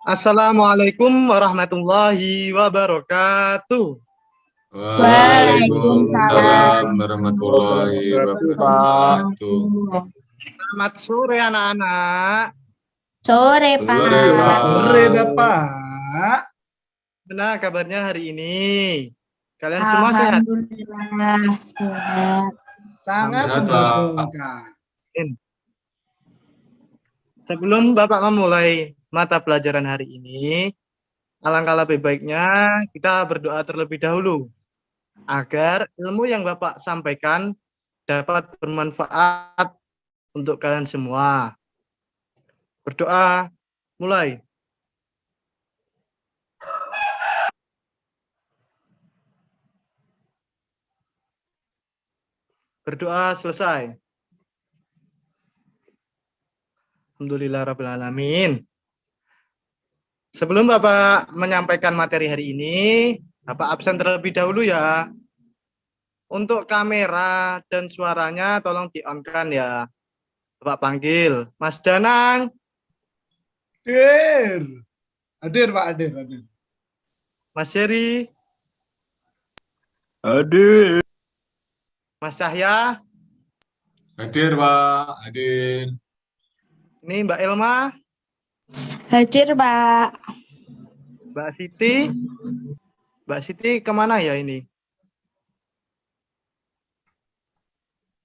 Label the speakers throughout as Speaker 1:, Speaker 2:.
Speaker 1: Assalamualaikum warahmatullahi wabarakatuh.
Speaker 2: Waalaikumsalam
Speaker 3: Waalaikumsalam
Speaker 2: warahmatullahi
Speaker 3: wabarakatuh.
Speaker 2: wabarakatuh.
Speaker 1: Selamat sore anak-anak.
Speaker 2: Sore,
Speaker 3: Sore,
Speaker 2: Pak.
Speaker 3: Pak.
Speaker 4: Sore, Bapak.
Speaker 1: Gimana kabarnya hari ini? Kalian semua sehat?
Speaker 2: Alhamdulillah sehat.
Speaker 4: Sangat
Speaker 3: Sehat, Pak.
Speaker 4: menguntungkan.
Speaker 1: Sebelum Bapak memulai mata pelajaran hari ini, alangkah lebih baiknya kita berdoa terlebih dahulu agar ilmu yang Bapak sampaikan dapat bermanfaat untuk kalian semua. Berdoa, mulai. Berdoa selesai. Alhamdulillahirrahmanirrahim. Sebelum Bapak menyampaikan materi hari ini, Bapak absen terlebih dahulu ya. Untuk kamera dan suaranya tolong di-on-kan ya. Bapak panggil, Mas Danang,
Speaker 4: Hadir. Hadir, Pak. Hadir.
Speaker 1: Mas Jerry,
Speaker 3: Hadir.
Speaker 1: Mas Cahya,
Speaker 3: Hadir, Pak. Hadir.
Speaker 1: ini Mbak Elma,
Speaker 2: Hadir, Pak.
Speaker 1: Mbak Siti. Mbak Siti kemana ya ini?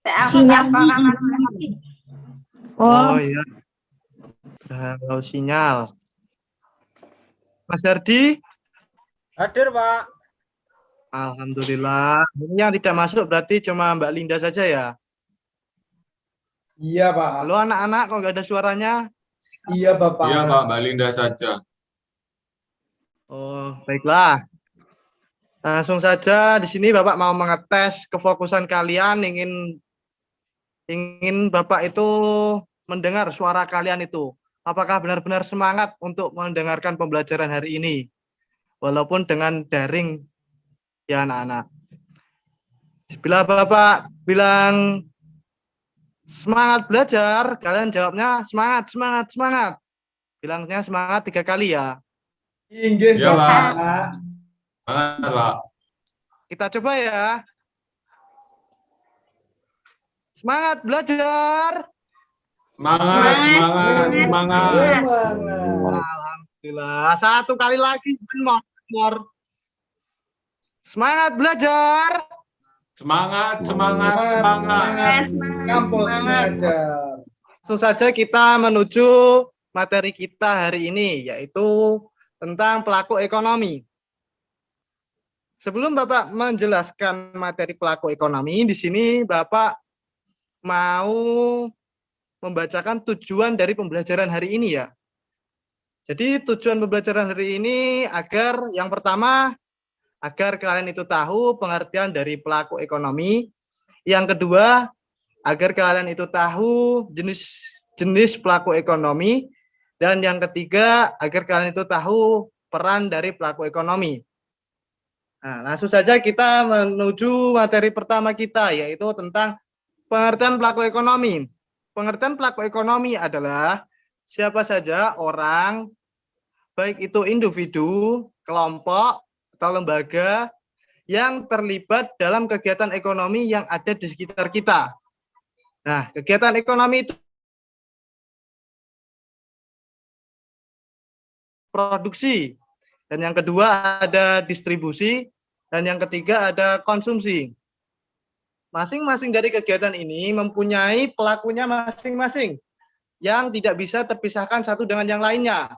Speaker 2: Sinyal.
Speaker 1: Oh
Speaker 2: Oh,
Speaker 1: iya. Halo sinyal. Mas Hardi,
Speaker 5: Hadir, Pak.
Speaker 1: alhamdulillah. Ini yang tidak masuk berarti cuma Mbak Linda saja ya.
Speaker 4: Iya, Pak.
Speaker 1: Halo anak-anak, kok nggak ada suaranya?
Speaker 4: Iya, Bapak.
Speaker 3: Iya, Pak. Mbak Linda saja.
Speaker 1: Oh, baiklah. Langsung saja di sini Bapak mau mengetes kefokusan kalian, ingin Bapak itu mendengar suara kalian itu. Apakah benar-benar semangat untuk mendengarkan pembelajaran hari ini? Walaupun dengan daring ya anak-anak. Bila Bapak bilang semangat belajar, kalian jawabnya semangat, semangat, semangat. Bilangnya semangat 3 kali ya.
Speaker 4: Inggih,
Speaker 3: Iya,
Speaker 4: Bapak.
Speaker 3: Semangat, Pak.
Speaker 1: Kita coba ya. Semangat belajar.
Speaker 3: Semangat, semangat, semangat.
Speaker 1: Alhamdulillah. 1 kali lagi. Semangat belajar.
Speaker 3: Semangat, semangat, semangat.
Speaker 4: Kampus mengajar.
Speaker 1: Langsung saja kita menuju materi kita hari ini, yaitu tentang pelaku ekonomi. Sebelum Bapak menjelaskan materi pelaku ekonomi, di sini Bapak mau membacakan tujuan dari pembelajaran hari ini ya. Jadi tujuan pembelajaran hari ini agar yang pertama, agar kalian itu tahu pengertian dari pelaku ekonomi. Yang kedua, agar kalian itu tahu jenis pelaku ekonomi. Dan yang ketiga, agar kalian itu tahu peran dari pelaku ekonomi. Nah, langsung saja kita menuju materi pertama kita, yaitu tentang pengertian pelaku ekonomi. Pengertian pelaku ekonomi adalah siapa saja orang, baik itu individu, kelompok, atau lembaga yang terlibat dalam kegiatan ekonomi yang ada di sekitar kita. Nah, kegiatan ekonomi itu produksi, dan yang kedua ada distribusi, dan yang ketiga ada konsumsi. Masing-masing dari kegiatan ini mempunyai pelakunya masing-masing yang tidak bisa terpisahkan satu dengan yang lainnya.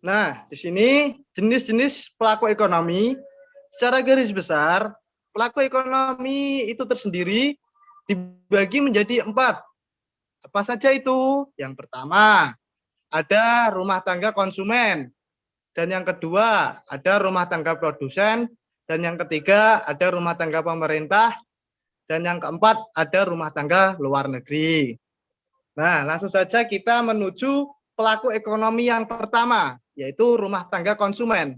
Speaker 1: Nah, di sini jenis-jenis pelaku ekonomi secara garis besar, pelaku ekonomi itu tersendiri dibagi menjadi 4. Apa saja itu? Yang pertama, ada rumah tangga konsumen. Dan yang kedua, ada rumah tangga produsen. Dan yang ketiga, ada rumah tangga pemerintah. Dan yang keempat, ada rumah tangga luar negeri. Nah, langsung saja kita menuju pelaku ekonomi yang pertama, yaitu rumah tangga konsumen.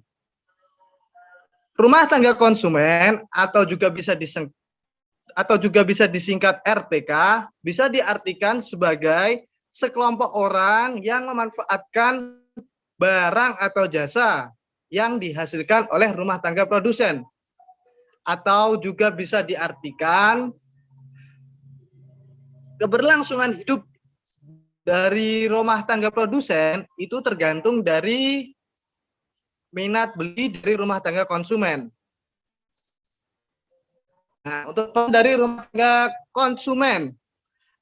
Speaker 1: Rumah tangga konsumen atau juga bisa disingkat RTK, bisa diartikan sebagai sekelompok orang yang memanfaatkan barang atau jasa yang dihasilkan oleh rumah tangga produsen. Atau juga bisa diartikan keberlangsungan hidup dari rumah tangga produsen itu tergantung dari minat beli dari rumah tangga konsumen. Nah, untuk dari rumah tangga konsumen,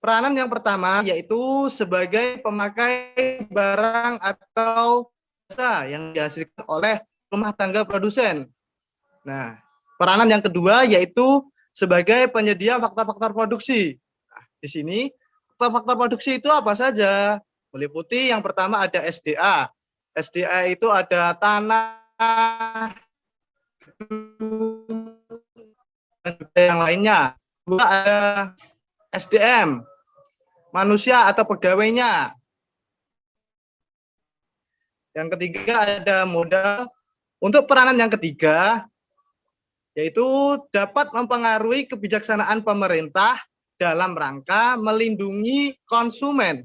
Speaker 1: peranan yang pertama yaitu sebagai pemakai barang atau jasa yang dihasilkan oleh rumah tangga produsen. Nah, peranan yang kedua yaitu sebagai penyedia faktor-faktor produksi. Nah, di sini faktor-faktor produksi itu apa saja? Meliputi yang pertama ada SDA. SDA itu ada tanah, dan juga yang lainnya. Dua ada SDM, manusia atau pegawainya. Yang ketiga ada modal. Untuk peranan yang ketiga, yaitu dapat mempengaruhi kebijaksanaan pemerintah dalam rangka melindungi konsumen.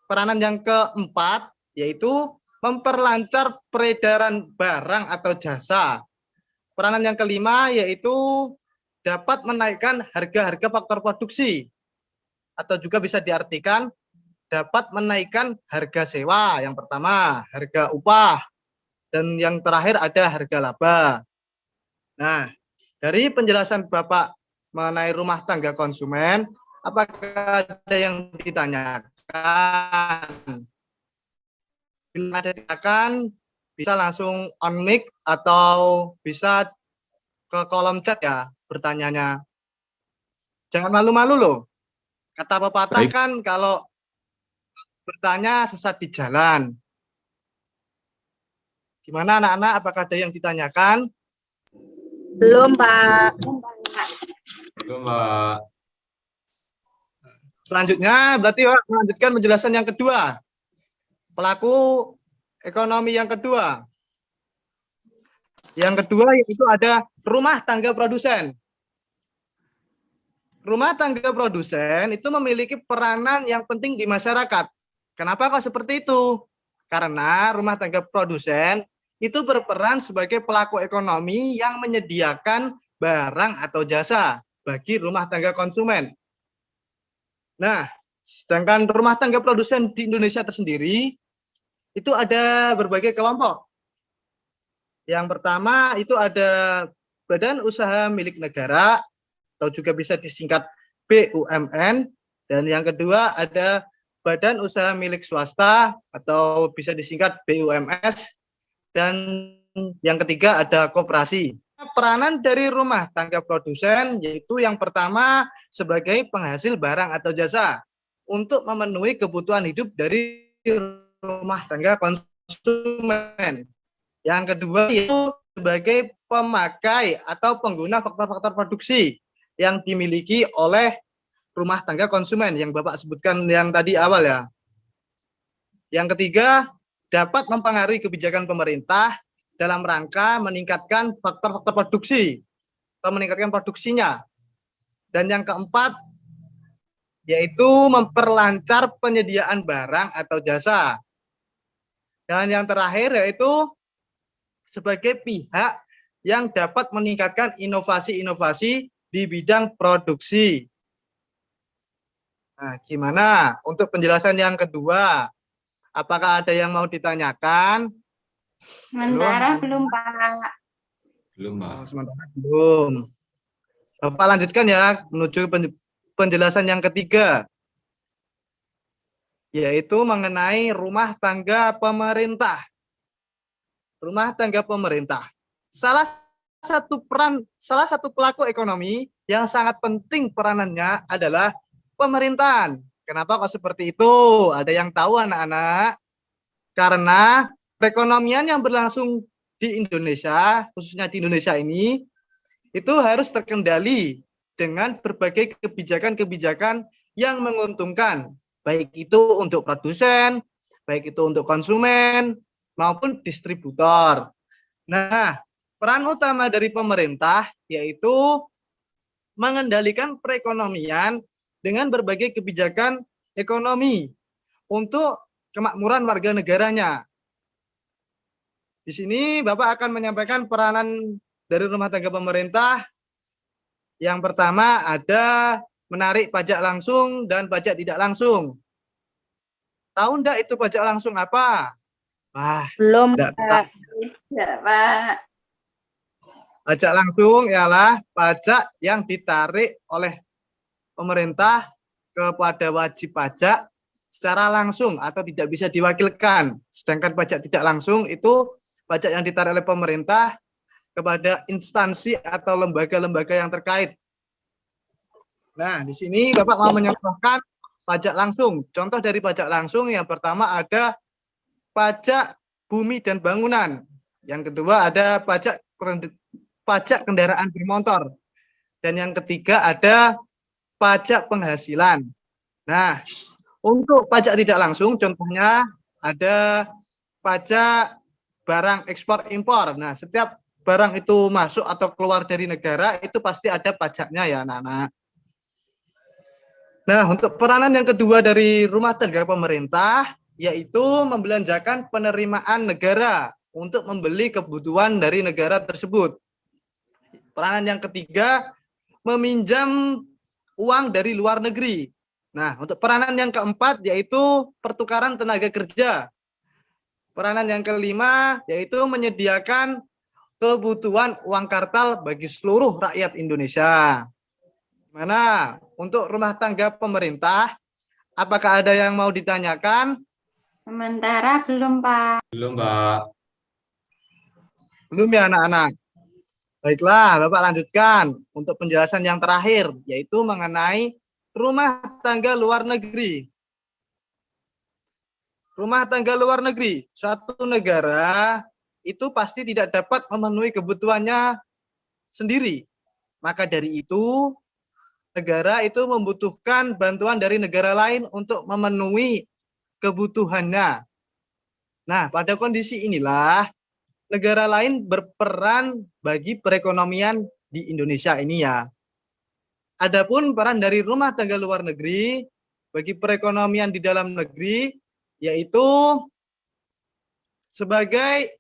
Speaker 1: Peranan yang keempat, yaitu memperlancar peredaran barang atau jasa. Peranan yang kelima, yaitu dapat menaikkan harga-harga faktor produksi. Atau juga bisa diartikan dapat menaikkan harga sewa. Yang pertama, harga upah. Dan yang terakhir ada harga laba. Nah, dari penjelasan Bapak mengenai rumah tangga konsumen, apakah ada yang ditanyakan? Bila ada ditanyakan, bisa langsung on mic atau bisa ke kolom chat ya bertanyanya. Jangan malu-malu loh. Kata pepatah
Speaker 3: Baik.
Speaker 1: kan kalau bertanya sesat di jalan. Gimana anak-anak? Apakah ada yang ditanyakan?
Speaker 2: Belum, Pak.
Speaker 3: Itu Mbak.
Speaker 1: Selanjutnya berarti Pak melanjutkan penjelasan yang kedua. Pelaku ekonomi yang kedua. Yang kedua yaitu ada rumah tangga produsen. Rumah tangga produsen itu memiliki peranan yang penting di masyarakat. Kenapa kok seperti itu? Karena rumah tangga produsen itu berperan sebagai pelaku ekonomi yang menyediakan barang atau jasa bagi rumah tangga konsumen. Nah, sedangkan rumah tangga produsen di Indonesia tersendiri itu ada berbagai kelompok. Yang pertama itu ada badan usaha milik negara atau juga bisa disingkat BUMN, dan yang kedua ada badan usaha milik swasta atau bisa disingkat BUMS, dan yang ketiga ada koperasi. Peranan dari rumah tangga produsen yaitu yang pertama sebagai penghasil barang atau jasa untuk memenuhi kebutuhan hidup dari rumah tangga konsumen. Yang kedua yaitu sebagai pemakai atau pengguna faktor-faktor produksi yang dimiliki oleh rumah tangga konsumen yang Bapak sebutkan yang tadi awal ya. Yang ketiga, dapat mempengaruhi kebijakan pemerintah dalam rangka meningkatkan faktor-faktor produksi atau meningkatkan produksinya. Dan yang keempat, yaitu memperlancar penyediaan barang atau jasa. Dan yang terakhir yaitu sebagai pihak yang dapat meningkatkan inovasi-inovasi di bidang produksi. Nah, gimana untuk penjelasan yang kedua? Apakah ada yang mau ditanyakan?
Speaker 2: Sementara belum, Pak.
Speaker 3: Belum, Mbak.
Speaker 1: Sementara belum. Bapak lanjutkan ya menuju penjelasan yang ketiga, yaitu mengenai rumah tangga pemerintah. Rumah tangga pemerintah. Salah satu pelaku ekonomi yang sangat penting peranannya adalah pemerintahan. Kenapa kok seperti itu? Ada yang tahu anak-anak? Karena perekonomian yang berlangsung di Indonesia, khususnya di Indonesia ini, itu harus terkendali dengan berbagai kebijakan-kebijakan yang menguntungkan, baik itu untuk produsen, baik itu untuk konsumen, maupun distributor. Nah, peran utama dari pemerintah yaitu mengendalikan perekonomian dengan berbagai kebijakan ekonomi untuk kemakmuran warga negaranya. Di sini Bapak akan menyampaikan peranan dari rumah tangga pemerintah. Yang pertama ada menarik pajak langsung dan pajak tidak langsung. Tahu enggak itu pajak langsung apa? Wah,
Speaker 2: Belum,
Speaker 1: enggak.
Speaker 2: Pak. Tidak, Pak.
Speaker 1: Pajak langsung ialah pajak yang ditarik oleh pemerintah kepada wajib pajak secara langsung atau tidak bisa diwakilkan. Sedangkan pajak tidak langsung itu pajak yang ditarik oleh pemerintah kepada instansi atau lembaga-lembaga yang terkait. Nah, di sini Bapak mau menyerahkan pajak langsung. Contoh dari pajak langsung yang pertama ada pajak bumi dan bangunan. Yang kedua ada pajak kendaraan bermotor. Dan yang ketiga ada pajak penghasilan. Nah, untuk pajak tidak langsung contohnya ada pajak barang ekspor impor. Nah, setiap barang itu masuk atau keluar dari negara itu pasti ada pajaknya ya anak-anak. Nah, untuk peranan yang kedua dari rumah tangga pemerintah yaitu membelanjakan penerimaan negara untuk membeli kebutuhan dari negara tersebut. Peranan yang ketiga meminjam uang dari luar negeri. Nah, untuk peranan yang keempat yaitu pertukaran tenaga kerja. Peranan yang kelima yaitu menyediakan kebutuhan uang kartal bagi seluruh rakyat Indonesia. Mana untuk rumah tangga pemerintah, apakah ada yang mau ditanyakan?
Speaker 2: Sementara belum, Pak.
Speaker 3: Belum, Pak.
Speaker 1: Belum ya anak-anak? Baiklah, Bapak lanjutkan untuk penjelasan yang terakhir, yaitu mengenai rumah tangga luar negeri. Rumah tangga luar negeri, suatu negara itu pasti tidak dapat memenuhi kebutuhannya sendiri. Maka dari itu, negara itu membutuhkan bantuan dari negara lain untuk memenuhi kebutuhannya. Nah, pada kondisi inilah negara lain berperan bagi perekonomian di Indonesia ini ya. Adapun peran dari rumah tangga luar negeri bagi perekonomian di dalam negeri yaitu sebagai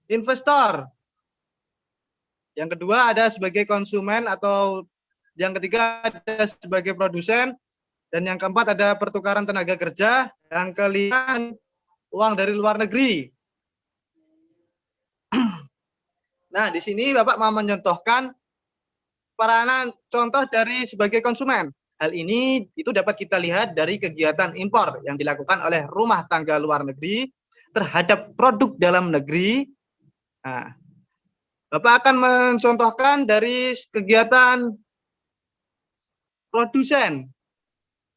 Speaker 1: investor. Yang kedua ada sebagai konsumen atau yang ketiga ada sebagai produsen, dan yang keempat ada pertukaran tenaga kerja, yang kelima uang dari luar negeri. Nah, di sini Bapak mau mencontohkan peranan contoh dari sebagai konsumen. Hal ini itu dapat kita lihat dari kegiatan impor yang dilakukan oleh rumah tangga luar negeri terhadap produk dalam negeri. Nah, Bapak akan mencontohkan dari kegiatan produsen.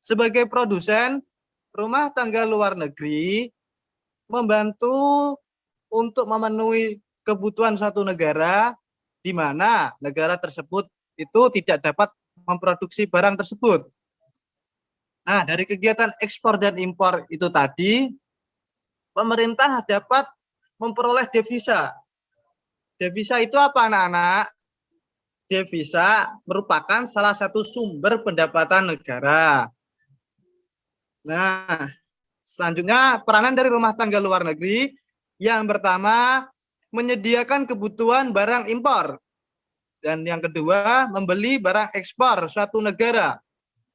Speaker 1: Sebagai produsen, rumah tangga luar negeri membantu untuk memenuhi kebutuhan suatu negara di mana negara tersebut itu tidak dapat memproduksi barang tersebut. Nah, dari kegiatan ekspor dan impor itu tadi, pemerintah dapat memperoleh devisa. Devisa itu apa anak-anak? Devisa merupakan salah satu sumber pendapatan negara. Nah, selanjutnya peranan dari rumah tangga luar negeri yang pertama menyediakan kebutuhan barang impor. Dan yang kedua membeli barang ekspor suatu negara.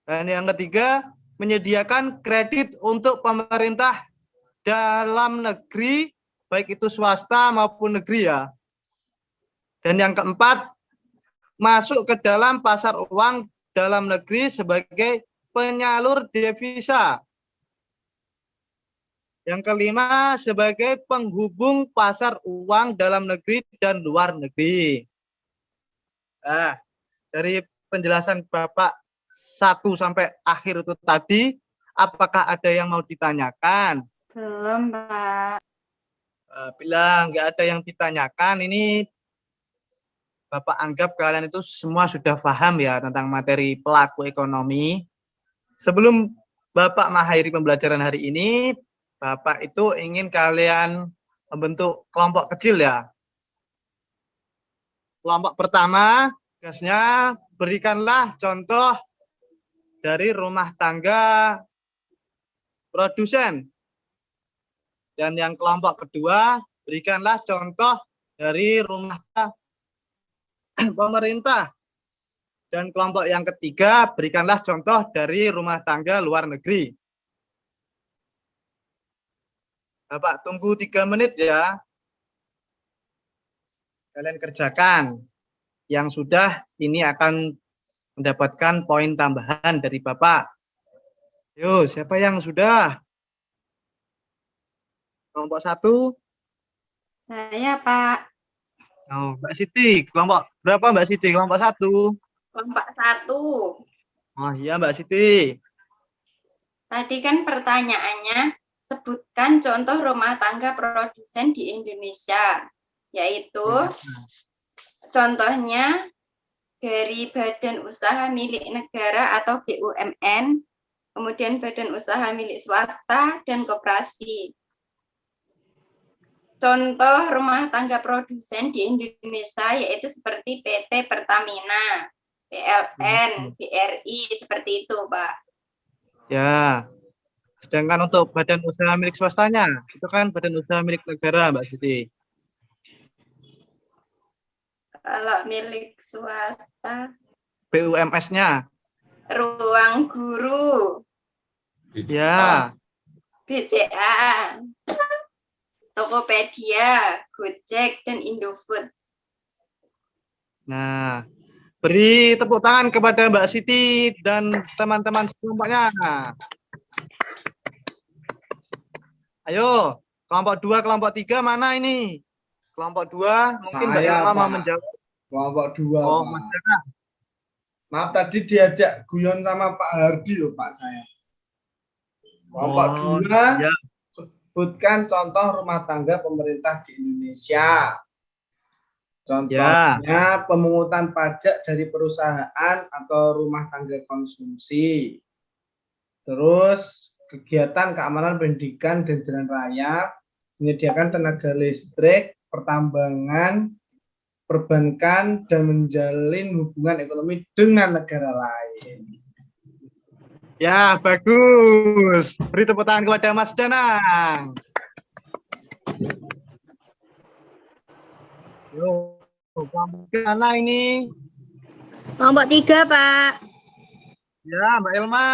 Speaker 1: Dan yang ketiga menyediakan kredit untuk pemerintah dalam negeri baik itu swasta maupun negeri ya. Dan yang keempat masuk ke dalam pasar uang dalam negeri sebagai penyalur devisa. Yang kelima sebagai penghubung pasar uang dalam negeri dan luar negeri. Nah, dari penjelasan Bapak 1 sampai akhir itu tadi, apakah ada yang mau ditanyakan?
Speaker 2: Belum, Pak.
Speaker 1: Bila nggak ada yang ditanyakan, ini Bapak anggap kalian itu semua sudah paham ya tentang materi pelaku ekonomi. Sebelum Bapak mengakhiri pembelajaran hari ini, Bapak itu ingin kalian membentuk kelompok kecil ya. Kelompok pertama, tugasnya berikanlah contoh dari rumah tangga produsen. Dan yang kelompok kedua, berikanlah contoh dari rumah tangga pemerintah. Dan kelompok yang ketiga, berikanlah contoh dari rumah tangga luar negeri. Bapak tunggu 3 menit ya. Kalian kerjakan. Yang sudah ini akan mendapatkan poin tambahan dari Bapak. Yo, siapa yang sudah? Kelompok 1.
Speaker 2: Saya, Pak.
Speaker 1: Oh, Mbak Siti, kelompok berapa Mbak Siti? Kelompok 1.
Speaker 2: Kelompok 1.
Speaker 1: Oh iya Mbak Siti.
Speaker 2: Tadi kan pertanyaannya, sebutkan contoh rumah tangga produsen di Indonesia. Yaitu, contohnya dari badan usaha milik negara atau BUMN, kemudian badan usaha milik swasta, dan koperasi. Contoh rumah tangga produsen di Indonesia yaitu seperti PT Pertamina, PLN, BRI, seperti itu, Pak.
Speaker 1: Ya. Sedangkan untuk badan usaha milik swastanya, itu kan badan usaha milik negara, Mbak Siti.
Speaker 2: Kalau milik swasta,
Speaker 1: BUMS-nya.
Speaker 2: Ruang Guru,
Speaker 1: Ya.
Speaker 2: BCA, Tokopedia, Gojek, dan Indofood.
Speaker 1: Nah, beri tepuk tangan kepada Mbak Siti dan teman-teman sekelompoknya. Ayo, kelompok 2, kelompok 3 mana ini? Kelompok 2, mungkin Mbak
Speaker 4: Saya,
Speaker 1: Ilma mau
Speaker 4: Pak.
Speaker 1: menjawab.
Speaker 4: Kelompok 2,
Speaker 1: Oh,
Speaker 4: Pak.
Speaker 1: Mas Dana.
Speaker 4: Maaf tadi diajak guyon sama Pak Hardi loh, Pak saya. Kelompok
Speaker 1: Oh,
Speaker 4: 2,
Speaker 1: ya.
Speaker 4: sebutkan contoh rumah tangga pemerintah di Indonesia. Contohnya pemungutan pajak dari perusahaan atau rumah tangga konsumsi. Terus kegiatan keamanan pendidikan dan jalan raya, menyediakan tenaga listrik, pertambangan, perbankan, dan menjalin hubungan ekonomi dengan negara lain.
Speaker 1: Ya, bagus. Beri tepuk tangan kepada Mas Danang. Yo, kelompok mana ini?
Speaker 6: Kelompok 3, Pak.
Speaker 1: Ya, Mbak Elma.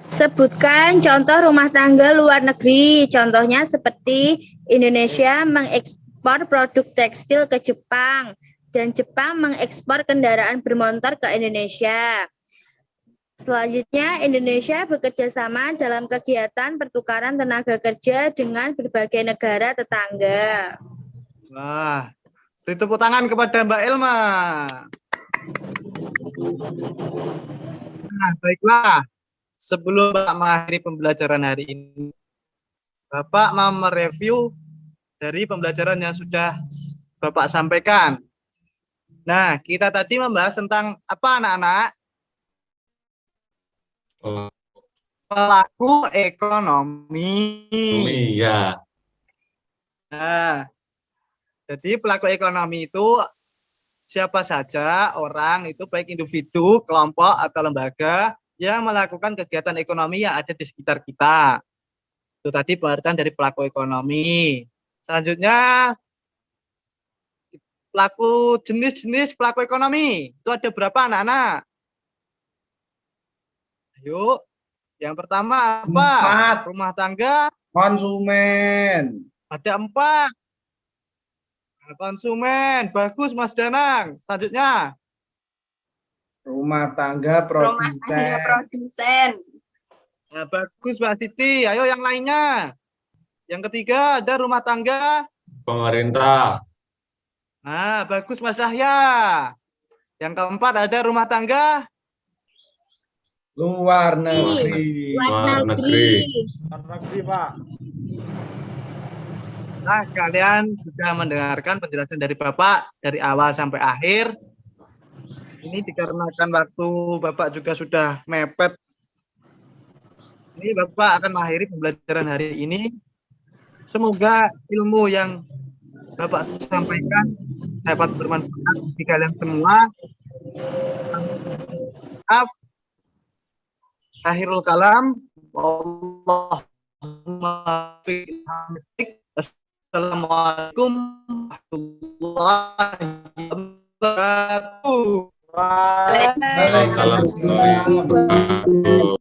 Speaker 6: Sebutkan contoh rumah tangga luar negeri. Contohnya seperti Indonesia mengekspor produk tekstil ke Jepang dan Jepang mengekspor kendaraan bermotor ke Indonesia. Selanjutnya, Indonesia bekerja sama dalam kegiatan pertukaran tenaga kerja dengan berbagai negara tetangga.
Speaker 1: Wah, beri tepuk tangan kepada Mbak Elma. Nah, baiklah. Sebelum Bapak mengakhiri pembelajaran hari ini, Bapak mau mereview dari pembelajaran yang sudah Bapak sampaikan. Nah, kita tadi membahas tentang apa, anak-anak? Pelaku ekonomi.
Speaker 3: Ya.
Speaker 1: Nah, jadi pelaku ekonomi itu siapa saja orang itu baik individu, kelompok, atau lembaga yang melakukan kegiatan ekonomi yang ada di sekitar kita. Itu tadi pengertian dari pelaku ekonomi. Selanjutnya, jenis-jenis pelaku ekonomi. Itu ada berapa, anak-anak? Ayo, yang pertama apa?
Speaker 4: 4.
Speaker 1: Rumah tangga.
Speaker 4: Konsumen.
Speaker 1: Ada 4. Konsumen. Bagus, Mas Danang. Selanjutnya.
Speaker 4: Rumah tangga produsen.
Speaker 1: Nah, bagus, Mbak Siti. Ayo yang lainnya. Yang ketiga ada rumah tangga.
Speaker 3: Pemerintah.
Speaker 1: Nah, bagus, Mas Yahya. Yang keempat ada rumah tangga.
Speaker 4: Luar negeri.
Speaker 3: Luar negeri.
Speaker 5: Luar negeri, Pak.
Speaker 1: Nah, kalian sudah mendengarkan penjelasan dari Bapak dari awal sampai akhir. Ini dikarenakan waktu Bapak juga sudah mepet. Ini Bapak akan mengakhiri pembelajaran hari ini. Semoga ilmu yang Bapak sampaikan dapat bermanfaat bagi kalian semua. Maaf. Akhirul kalam. Allahumma fiqh. Assalamualaikum warahmatullahi wabarakatuh.
Speaker 5: Waalaikumsalam.
Speaker 3: Waalaikumsalam warahmatullahi wabarakatuh.